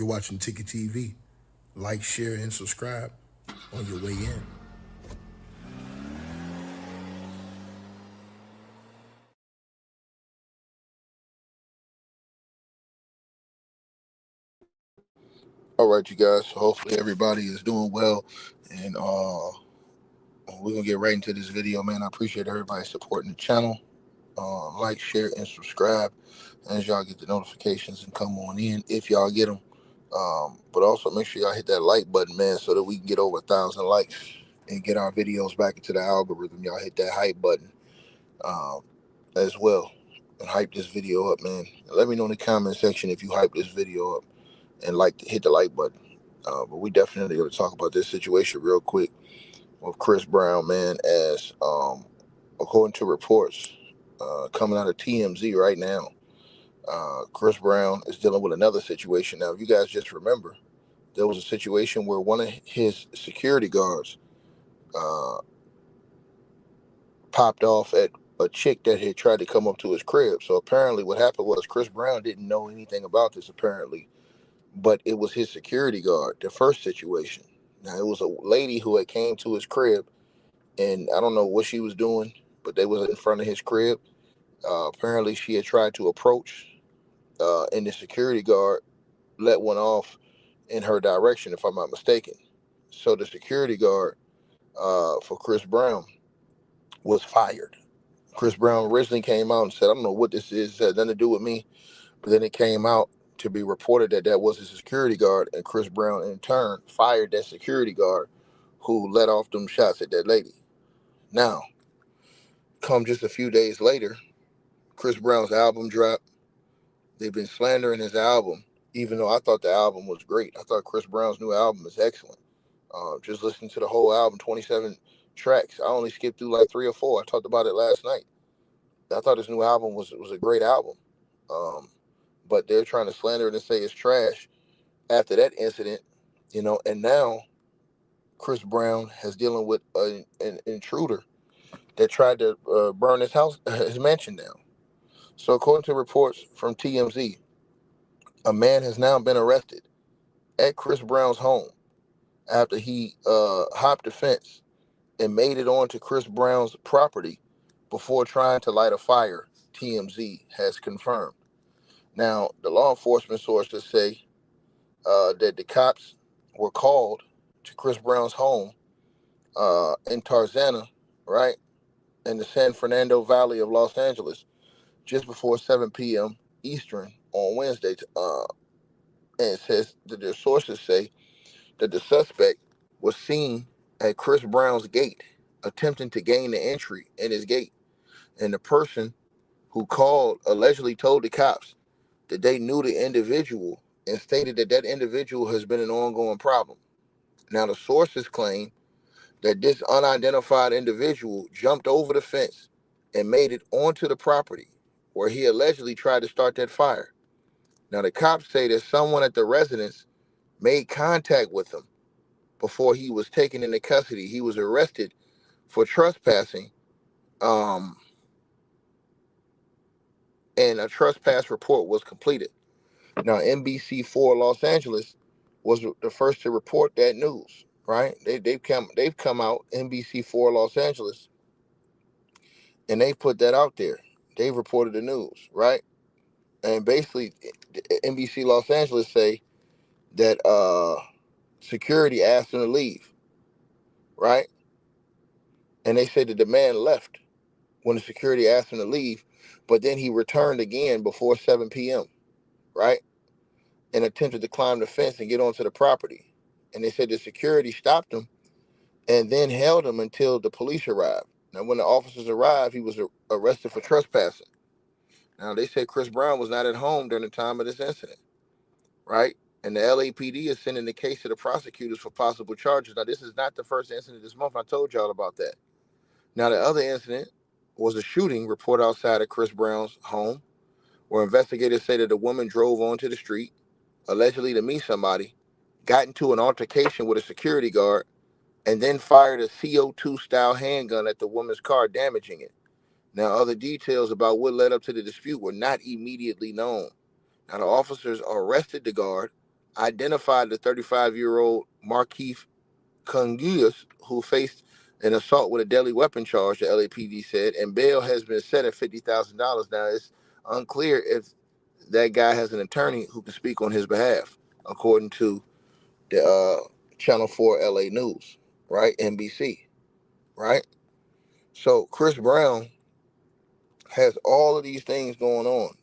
You're watching Ticket TV. Like, share, and subscribe on your way in. All right, you guys. So hopefully everybody is doing well, and we're gonna get right into this video, man. I appreciate everybody supporting the channel. Like, share, and subscribe as y'all get the notifications and come on in if y'all get them. But also make sure y'all hit that like button, man, so that we can get over 1,000 likes and get our videos back into the algorithm. Y'all hit that hype button um, as well and hype this video up, man. Let me know in the comment section if you hype this video up and hit the like button. But we definitely going to talk about this situation real quick with Chris Brown, man, as according to reports coming out of TMZ right now, Chris Brown is dealing with another situation. Now, if you guys just remember, there was a situation where one of his security guards uh, popped off at a chick that had tried to come up to his crib. So apparently what happened was Chris Brown didn't know anything about this, apparently, but it was his security guard, the first situation. Now, it was a lady who had came to his crib, and I don't know what she was doing, but they was in front of his crib. Apparently, she had tried to approach, and the security guard let one off in her direction, if I'm not mistaken. So the security guard for Chris Brown was fired. Chris Brown originally came out and said, I don't know what this is, it had nothing to do with me. But then it came out to be reported that that was his security guard, and Chris Brown in turn fired that security guard who let off them shots at that lady. Now, come just a few days later, Chris Brown's album dropped. They've been slandering his album, even though I thought the album was great. I thought Chris Brown's new album is excellent. Just listening to the whole album, 27 tracks. I only skipped through like 3 or 4. I talked about it last night. I thought his new album was a great album. Um, but they're trying to slander it and say it's trash after that incident, and now Chris Brown is dealing with an intruder that tried to burn his house, his mansion down. So according to reports from TMZ, a man has now been arrested at Chris Brown's home after he hopped the fence and made it onto Chris Brown's property before trying to light a fire, TMZ has confirmed. Now, the law enforcement sources say that the cops were called to Chris Brown's home in Tarzana, right, in the San Fernando Valley of Los Angeles, just before 7 p.m. Eastern on Wednesday. And it says that their sources say that the suspect was seen at Chris Brown's gate, attempting to gain the entry in his gate. And the person who called allegedly told the cops that they knew the individual and stated that that individual has been an ongoing problem. Now, the sources claim that this unidentified individual jumped over the fence and made it onto the property where he allegedly tried to start that fire. Now, the cops say that someone at the residence made contact with him before he was taken into custody. He was arrested for trespassing, um, and a trespass report was completed. Now, NBC4 Los Angeles was the first to report that news. Right? They've come out, NBC4 Los Angeles, and they put that out there. They've reported the news, right? And basically, NBC Los Angeles say that security asked him to leave, right? And they said that the man left when the security asked him to leave, but then he returned again before 7 p.m., right? And attempted to climb the fence and get onto the property. And they said the security stopped him and then held him until the police arrived. Now, when the officers arrived, he was arrested for trespassing. Now, they said Chris Brown was not at home during the time of this incident, right? And the LAPD is sending the case to the prosecutors for possible charges. Now, this is not the first incident this month. I told y'all about that. Now, the other incident was a shooting report outside of Chris Brown's home, where investigators say that a woman drove onto the street, allegedly to meet somebody, got into an altercation with a security guard, and then fired a CO2 style handgun at the woman's car, damaging it. Now, other details about what led up to the dispute were not immediately known. Now, the officers arrested the guard, identified the 35-year-old Markeith Cungius, who faced an assault with a deadly weapon charge, the LAPD said, and bail has been set at $50,000. Now, it's unclear if that guy has an attorney who can speak on his behalf, according to the Channel 4 LA News, right? NBC, right? So Chris Brown has all of these things going on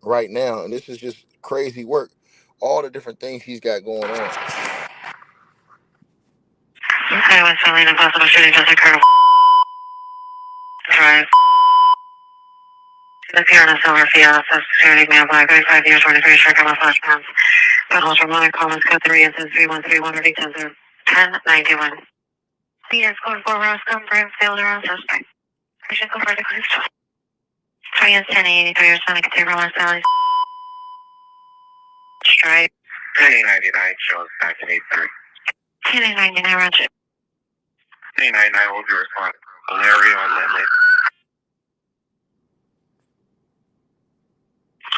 right now, and this is just crazy work. All the different things he's got going on. I was feeling a possible shooting just occurred. Drive. The Pier on a silver Fiat, Social Security, man, black, 35 years, 23, check on my flash pants. Pedals from Monarch, Collins, code 3, and says 3131, ready 1091. Yes, going for Roscoe, Brave, failed around suspect. I should go for the cruise. 20 is 1083, or Sonic, Table, Los Valley. Stripe. 1099 shows back in 83. 1099, Roger. 1099 will be responding. Valeria on Lindley.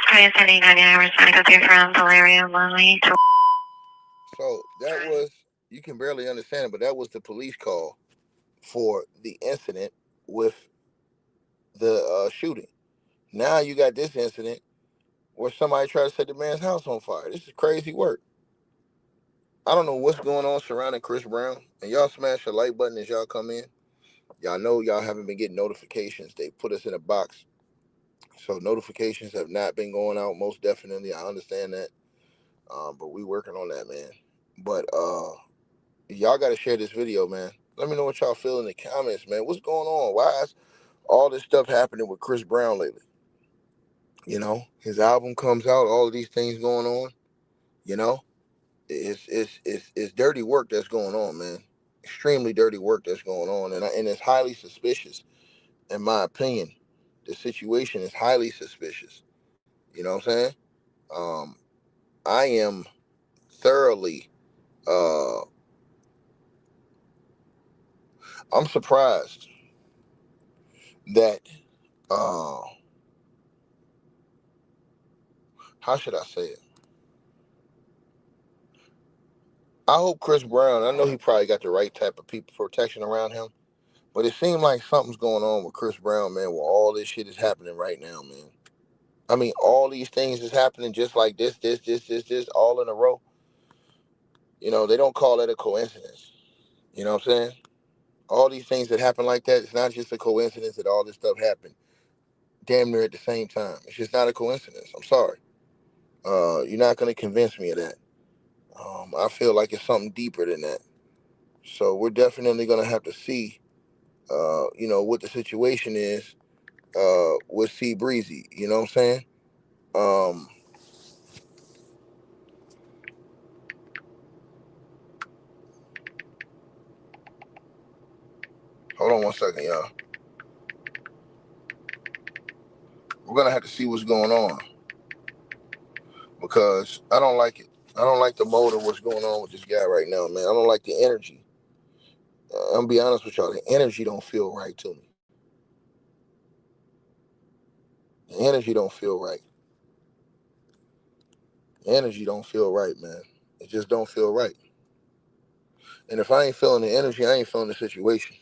20 is 1099, or Sonic, from Valeria, Lonely. So that was, you can barely understand it, but that was the police call for the incident with the shooting. Now you got this incident where somebody tried to set the man's house on fire. This is crazy work. I don't know what's going on surrounding Chris Brown. And y'all smash the like button as y'all come in. Y'all know y'all haven't been getting notifications. They put us in a box. So notifications have not been going out, most definitely. I understand that. But we working on that, man. But y'all got to share this video, man. Let me know what y'all feel in the comments, man. What's going on? Why is all this stuff happening with Chris Brown lately? You know, his album comes out, all of these things going on. You know, it's dirty work that's going on, man. Extremely dirty work that's going on, and it's highly suspicious, in my opinion. The situation is highly suspicious. You know what I'm saying? Um, I am thoroughly. I'm surprised that. Uh, how should I say it? I hope Chris Brown. I know he probably got the right type of people protection around him, but it seems like something's going on with Chris Brown, man. Where all this shit is happening right now, man. I mean, all these things is happening just like this, all in a row. You know, they don't call that a coincidence. You know what I'm saying? All these things that happen like that, it's not just a coincidence that all this stuff happened damn near at the same time. It's just not a coincidence. I'm sorry. You're not going to convince me of that. I feel like it's something deeper than that. So we're definitely going to have to see, what the situation is with C Breezy. You know what I'm saying? Um, Hold on one second, y'all. We're going to have to see what's going on because I don't like it. I don't like the mode of what's going on with this guy right now, man. I don't like the energy. I'm gonna be honest with y'all. The energy don't feel right to me. The energy don't feel right. The energy don't feel right, man. It just don't feel right. And if I ain't feeling the energy, I ain't feeling the situation.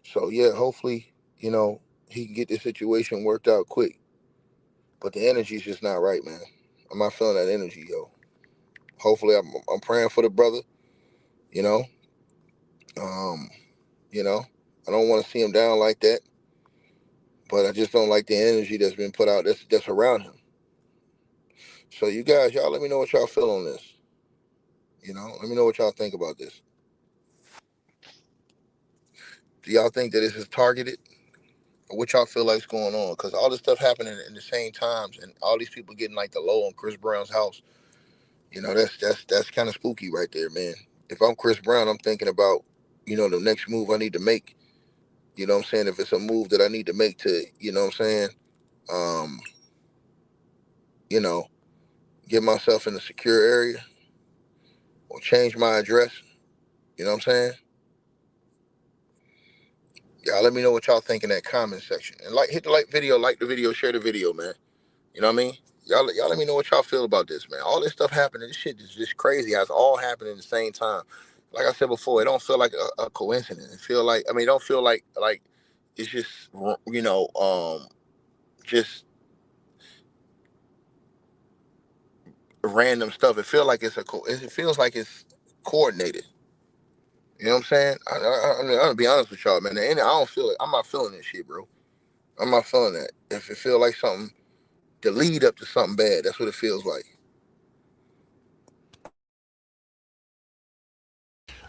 So yeah, hopefully, he can get this situation worked out quick. But the energy's just not right, man. I'm not feeling that energy, yo. Hopefully, I'm praying for the brother. You know, um, you know, I don't want to see him down like that. But I just don't like the energy that's been put out that's around him. So you guys, y'all let me know what y'all feel on this. Let me know what y'all think about this. Do y'all think that this is targeted? Or what y'all feel like's going on? Because all this stuff happening in the same times and all these people getting like the low on Chris Brown's house, that's kind of spooky right there, man. If I'm Chris Brown, I'm thinking about, the next move I need to make. You know what I'm saying? If it's a move that I need to make to, what I'm saying, um, you know, get myself in a secure area or change my address. You know what I'm saying? Y'all let me know what y'all think in that comment section. And hit the like video, like the video, share the video, man. You know what I mean? Y'all let me know what y'all feel about this, man. All this stuff happening, this shit is just crazy. How it's all happening at the same time. Like I said before, it don't feel like a coincidence. It feel like, I mean, it don't feel like it's just just random stuff. It feels like it feels like it's coordinated. You know what I'm saying? I'm gonna be honest with y'all, man. I don't feel it. I'm not feeling this shit, bro. I'm not feeling that. If it feel like something, the lead up to something bad, that's what it feels like.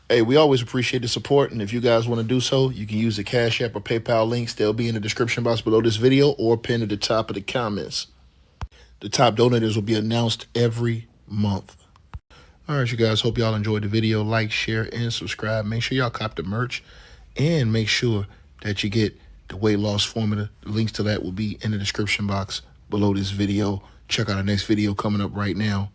Hey, we always appreciate the support, and if you guys want to do so, you can use the Cash App or PayPal links. They'll be in the description box below this video or pinned at the top of the comments. The top donators will be announced every month. All right, you guys, hope y'all enjoyed the video. Like, share, and subscribe. Make sure y'all cop the merch, and make sure that you get the weight loss formula. The links to that will be in the description box below this video. Check out our next video coming up right now.